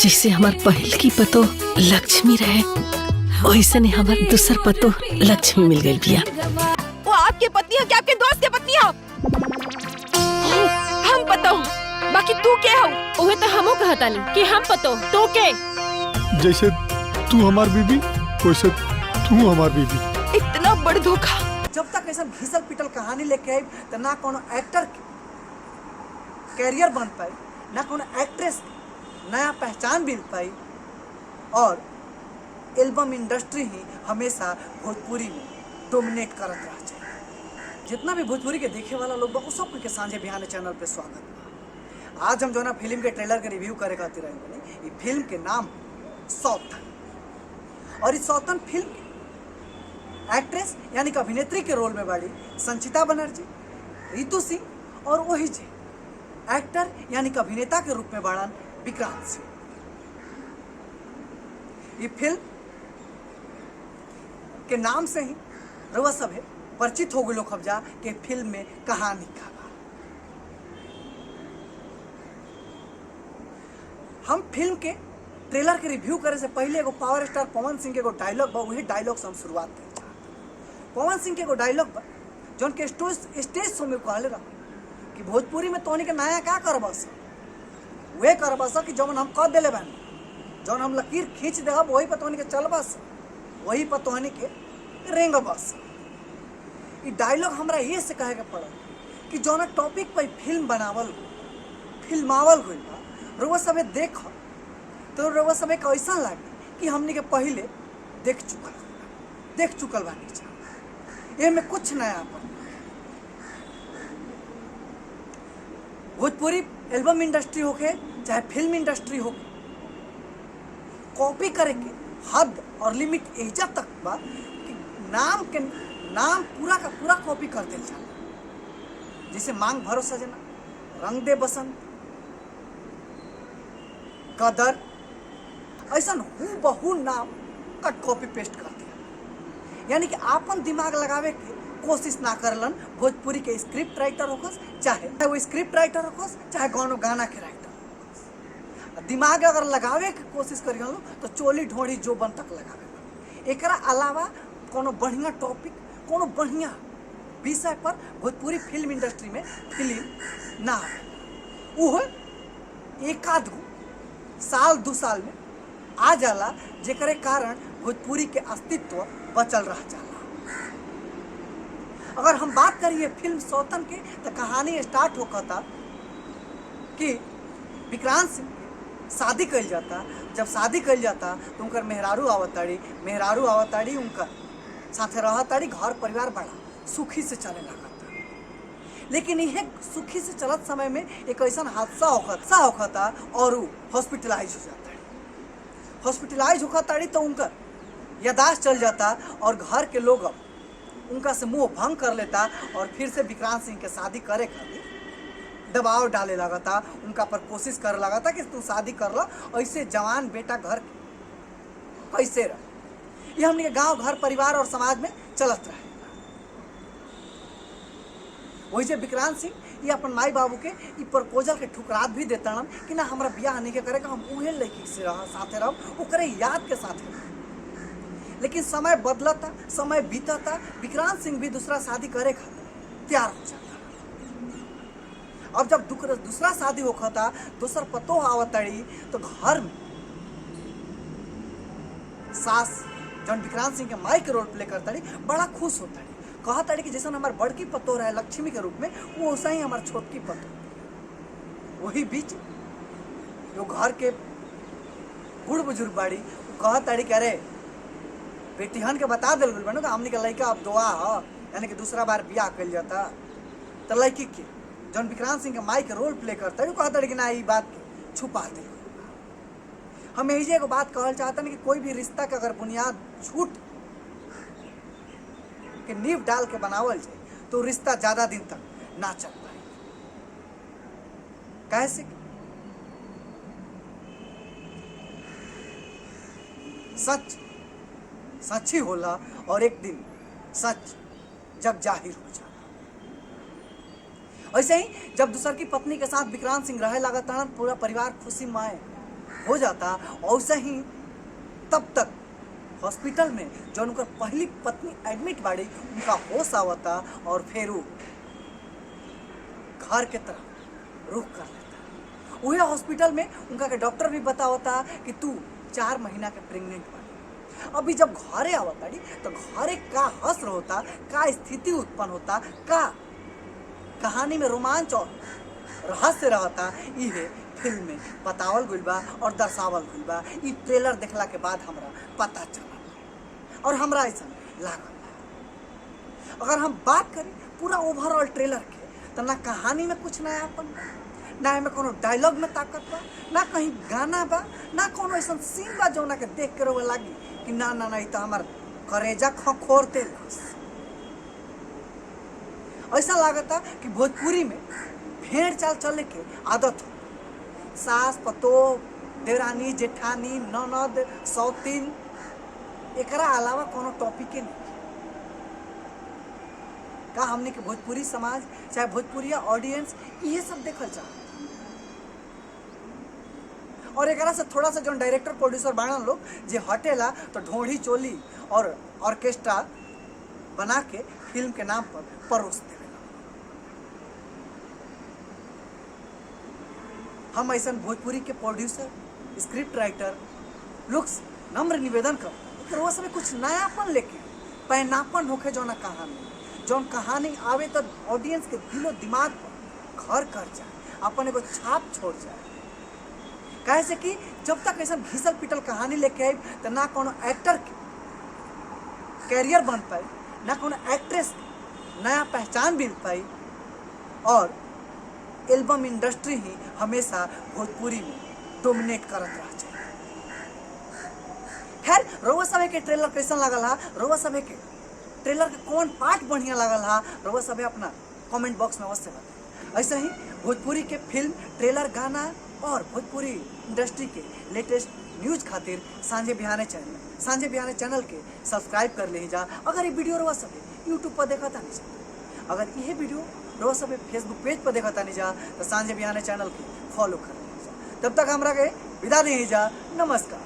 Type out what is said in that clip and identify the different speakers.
Speaker 1: जैसे हमार पहल की पतो लक्ष्मी रहे वैसे ने हमार दूसर पतो लक्ष्मी मिल गई बिया।
Speaker 2: वो आपकी पत्नी है कि आपके दोस्त की पत्नी है? हम पतो बाकी तू के हो?
Speaker 3: उहे तो हमो कहता नहीं कि हम पतो तो के।
Speaker 4: जैसे तू हमार बीबी वैसे तू हमार बीबी।
Speaker 2: इतना बड़ धोखा।
Speaker 5: जब तक ऐसा घिसल पिटल कहानी लेके आई तो ना कोनो एक्टर कैरियर बन पाई, ना कोनो एक्ट्रेस नया पहचान मिल पाई, और एल्बम इंडस्ट्री ही हमेशा भोजपुरी में डोमिनेट करत रह जाए। जितना भी भोजपुरी के देखे वाला लोग बा उ सब के सांझे बिहान चैनल पे स्वागत बा। आज हम जो ना फिल्म के ट्रेलर के रिव्यू करे खातिर आए बनी। ये फिल्म के नाम सौतन, और इस सौतन फिल्म के एक्ट्रेस यानी कि अभिनेत्री के रोल में बाड़ी संचिता बनर्जी, रितु सिंह, और वही जे एक्टर यानी कि अभिनेता के रूप में बाड़न विक्रांत सिंह। ये फिल्म के नाम से ही रउआ सभे परिचित हो गए खबजा के फिल्म में कहानी का बा। हम फिल्म के ट्रेलर के रिव्यू करे से पहले एगो पावर स्टार पवन सिंह के एगो डायलॉग बा, वही डायलॉग से हम शुरुआत करें। पवन सिंह के एगो डायलॉग बा जौन के स्टेज शो में कहले रहा कि भोजपुरी में तोहनी के नया का करबस, वे करबस कि जौन हम कह देले बानी, जौन हम लकीर खींच देहब वही पर तोहनी के चलबस, वही पर तोहनी के रेंगबस। ये डायलॉग हमरा ये से कहे के पड़ल कि जौन टॉपिक पर फिल्म फिल्मावल गइल बा, रउआ सभे देख तो रउआ सभे के ऐसा लागे कि हमनी के पहले देख चुकल बानी। ये में कुछ नया अपन भोजपुरी एल्बम इंडस्ट्री होके चाहे फिल्म इंडस्ट्री होके, कॉपी करे के हद और लिमिट एजा तक बा कि नाम पूरा का पूरा कॉपी कर दिल जाला। जैसे मांग भरो सजना, रंग दे बसंत, कदर, ऐसा हूबहू नाम कट कॉपी पेस्ट कर दिया। यानी कि आपन दिमाग लगावे के कोशिश ना करलन भोजपुरी के स्क्रिप्ट राइटर होखस, चाहे वो स्क्रिप्ट राइटर होखस, चाहे गाना के राइटर होखस। दिमाग अगर लगावे के कोशिश करियन तो चोली ढोड़ी जो बन तक लगावे। एकरा अलावा कोनो बढ़िया टॉपिक, कोनो बढ़िया विषय पर भोजपुरी फिल्म इंडस्ट्री में फिल्म ना आवे। वो एक आध साल 2 साल में आ जाला, जेकरे कारण भोजपुरी के अस्तित्व बचल रह जाला। अगर हम बात करिए फिल्म सौतन के तो कहानी स्टार्ट होता कि विक्रांत सिंह शादी कल जाता। जब शादी कल जाता तो उनकर मेहरारू आवताड़ी उनकर साथे रहताड़ी, घर परिवार बड़ा सुखी से चले लगता। लेकिन यह सुखी से चलत समय में एक ऐसा हादसा होता और वो हॉस्पिटलाइज हो जाता। हॉस्पिटलाइज होताड़ी तो उनका यादाश्त चल जाता और घर के लोग उनका से मुंह भंग कर लेता और फिर से विक्रांत सिंह के शादी करे खातिर दबाव डाले लगा था, उनका पर कोशिश करे लगा था कि तू शादी कर लो, ऐसे जवान बेटा घर कैसे रह। ये हमने गांव घर परिवार और समाज में चलत रहे। वही से विक्रांत सिंह ये अपन माई बाबू के ये प्रपोजल के ठुकरात भी देता कि ना हमारा ब्याह नहीं के करे, हम उहे लड़की से साथे रहो, ओकरे याद के साथे रहो। लेकिन समय बदलता, समय बीतता, विक्रांत सिंह भी दूसरा शादी करे खातिर तैयार हो जाता। अब जब दूसरा शादी होता, दूसर पतो आवताड़ी तो घर में सास जौन विक्रांत सिंह के माई के रोल प्ले करताड़ी बड़ा खुश होताड़ी। कहताड़ी कि जैसा हमार बड़की पतो रहे लक्ष्मी के रूप में, वो वैसा ही हमार छोटकी पतो। वही बीच जो घर के बूढ़ बुजुर्ग बाड़ी कहताड़ी कि अरे बेटिहन के बता दिल गई कि हमने के लड़का अब दुआ है, यानी कि दूसरा बार ब्याह कल जाता। तो लड़की के जौन विक्रांत सिंह के माई के रोल प्ले करता है कहता है कि ना ये बात छुपा दे। हम यही एगो बात कहल चाहता कि कोई भी रिश्ता के अगर बुनियाद झूठ के नींव डाल के बनावल जाए तो रिश्ता ज्यादा दिन तक ना चल पाए। कैसे सच ही होला और एक दिन सच जग जाहिर हो जाए। ऐसे ही जब दूसर की पत्नी के साथ विक्रांत सिंह रहे लगा पूरा परिवार हो जाता वैसे ही तब तक हॉस्पिटल में जो उनकर पहली पत्नी एडमिट बाड़ी उनका होश आवता और फिर वो घर के तरफ रुख कर लेता। वही हॉस्पिटल में उनका के डॉक्टर भी बतावता कि तू 4 महीना के प्रेग्नेंट बाड़ी। अभी जब घरे आवताड़ी तो घरे का हस्र होता, का स्थिति उत्पन्न होता, का कहानी में रोमांच और रहस्य रहता, ये फिल्म में बतावल गइल बा और दर्शावल गइल बा। ई ट्रेलर देखला के बाद हमरा पता चला और हमरा ऐसा लागल बा। अगर हम बात करें पूरा ओवरऑल ट्रेलर के तो ना कहानी में कुछ नयापन बा, ना एमे कोनो डायलॉग में ताकत बा, ना कहीं गाना बा, ना कोनो ऐसा सीन बा जौना के देख के रोवे लागी कि ना ना ना ई तो हमार करेजा खखोरते बस। ऐसा लागता कि भोजपुरी में भेड़ चाल चले के आदत हो। सास पतोह, देरानी जेठानी, ननद, सौतीन, एकरा अलावा कोनो टॉपिके नहीं। का हमने के भोजपुरी समाज चाहे भोजपुरिया ऑडियंस ये सब देखल चाहता और एकरा से थोड़ा सा जो डायरेक्टर प्रोड्यूसर बाड़न लोग जे हटेला तो ढोढ़ी चोली और ऑर्केस्ट्रा बना के फिल्म के नाम पर परोस देवेला। हम ऐसा भोजपुरी के प्रोड्यूसर स्क्रिप्ट राइटर लोग नम्र निवेदन कर वो सब कुछ नयापन लेके पैनापन होके जौन कहानी आवे तो ऑडियंस के दिलो दिमाग पर घर कर जाए, अपन एगो छाप छोड़ जाए। कहे से कि जब तक ऐसा घिसल पिटल कहानी लेके आई तो ना कोनो एक्टर के कैरियर बन पाई, ना कोनो एक्ट्रेस के नया पहचान मिल पाई और एल्बम इंडस्ट्री ही हमेशा भोजपुरी में डोमिनेट करत रह जाए। खैर रउआ सभे के ट्रेलर कैसन लागल हा, रउआ सभे के ट्रेलर के कौन पार्ट बढ़िया लागल हा, रउआ सभे अपना कमेंट बॉक्स में अवश्य बताएं। ऐसे ही भोजपुरी के फिल्म ट्रेलर गाना और भोजपुरी इंडस्ट्री के लेटेस्ट न्यूज खातिर सांझे बिहाने चैनल के सब्सक्राइब कर ले जा। अगर ये वीडियो रउआ सभे यूट्यूब पर देखा था नहीं जा, अगर यह वीडियो रउआ सभे फेसबुक पेज पर देखा था नहीं जा तो सांझे बिहाने चैनल के फॉलो कर ले जा। तब तक हमरा के विदा नहीं जा। नमस्कार।